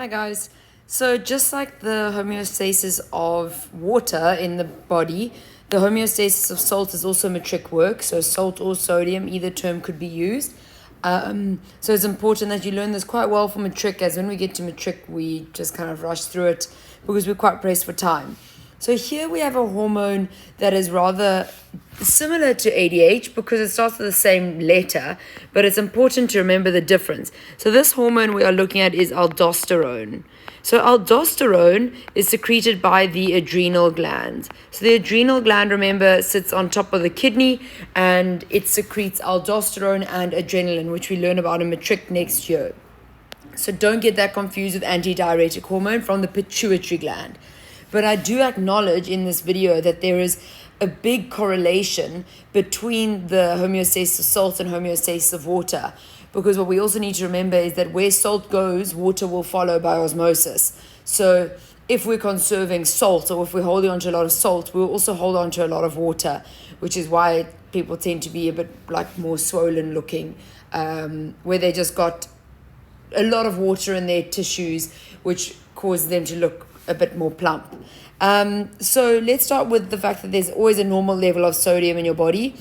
Hi guys. So just like the homeostasis of water in the body, the homeostasis of salt is also metric work. So salt or sodium, either term could be used. So it's important that you learn this quite well for matric, as when we get to matric, we just kind of rush through it because we're quite pressed for time. So here we have a hormone that is rather similar to ADH because it starts with the same letter, but it's important to remember the difference. So this hormone we are looking at is aldosterone. So aldosterone is secreted by the adrenal gland. So the adrenal gland, remember, sits on top of the kidney and it secretes aldosterone and adrenaline, which we learn about in matric next year. So don't get that confused with antidiuretic hormone from the pituitary gland. But I do acknowledge in this video that there is a big correlation between the homeostasis of salt and homeostasis of water. Because what we also need to remember is that where salt goes, water will follow by osmosis. So if we're conserving salt, or if we're holding on to a lot of salt, we'll also hold on to a lot of water, which is why people tend to be a bit like more swollen looking, where they just got a lot of water in their tissues, which causes them to look a bit more plump. So let's start with the fact that there's always a normal level of sodium in your body,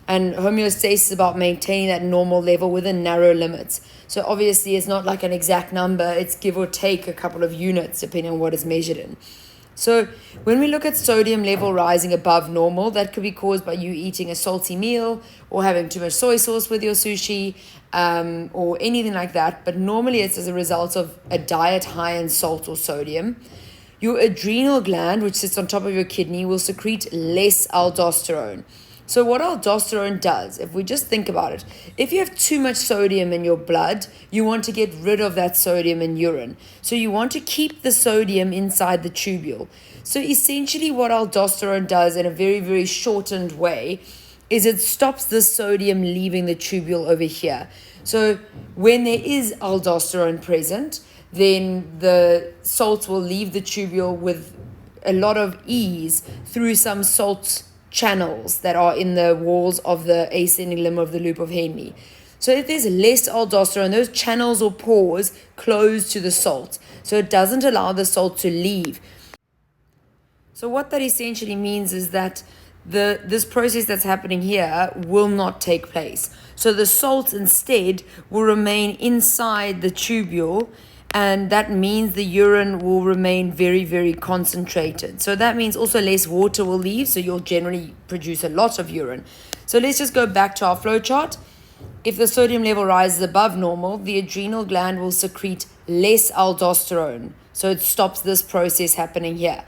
and homeostasis is about maintaining that normal level within narrow limits. So obviously it's not like an exact number, it's give or take a couple of units depending on what is measured in. So when we look at sodium level rising above normal, that could be caused by you eating a salty meal or having too much soy sauce with your sushi, or anything like that. But normally it's as a result of a diet high in salt or sodium. Your adrenal gland, which sits on top of your kidney, will secrete less aldosterone. So what aldosterone does, if we just think about it, if you have too much sodium in your blood, you want to get rid of that sodium in urine. So you want to keep the sodium inside the tubule. So essentially what aldosterone does in a very, very shortened way is it stops the sodium leaving the tubule over here. So when there is aldosterone present, then the salts will leave the tubule with a lot of ease through some salt channels that are in the walls of the ascending limb of the loop of Henle. So if there's less aldosterone, those channels or pores close to the salt. So it doesn't allow the salt to leave. So what that essentially means is that this process that's happening here will not take place. So the salt instead will remain inside the tubule, and that means the urine will remain very, very concentrated. So that means also less water will leave, so you'll generally produce a lot of urine. So let's just go back to our flow chart. If the sodium level rises above normal, the adrenal gland will secrete less aldosterone. So it stops this process happening here.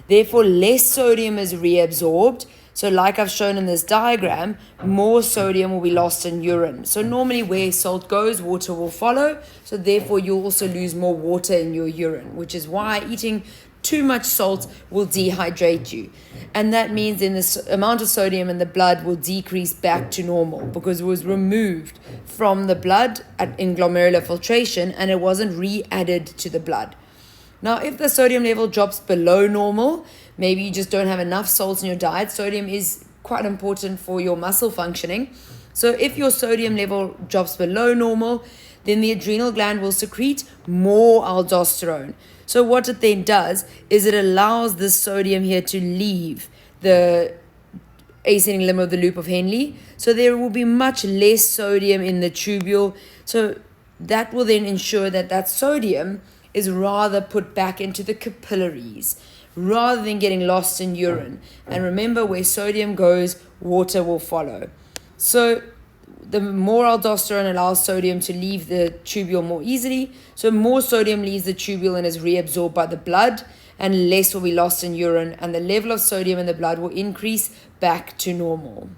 Therefore, less sodium is reabsorbed. So like I've shown in this diagram, more sodium will be lost in urine. So normally where salt goes, water will follow. So therefore, you'll also lose more water in your urine, which is why eating too much salt will dehydrate you. And that means then this amount of sodium in the blood will decrease back to normal because it was removed from the blood in glomerular filtration and it wasn't re-added to the blood. Now, if the sodium level drops below normal, maybe you just don't have enough salt in your diet. Sodium is quite important for your muscle functioning. So if your sodium level drops below normal, then the adrenal gland will secrete more aldosterone. So what it then does is it allows this sodium here to leave the ascending limb of the loop of Henle. So there will be much less sodium in the tubule. So that will then ensure that that sodium is rather put back into the capillaries rather than getting lost in urine. And remember, where sodium goes, water will follow. So the more aldosterone allows sodium to leave the tubule more easily. So more sodium leaves the tubule and is reabsorbed by the blood, and less will be lost in urine, and the level of sodium in the blood will increase back to normal.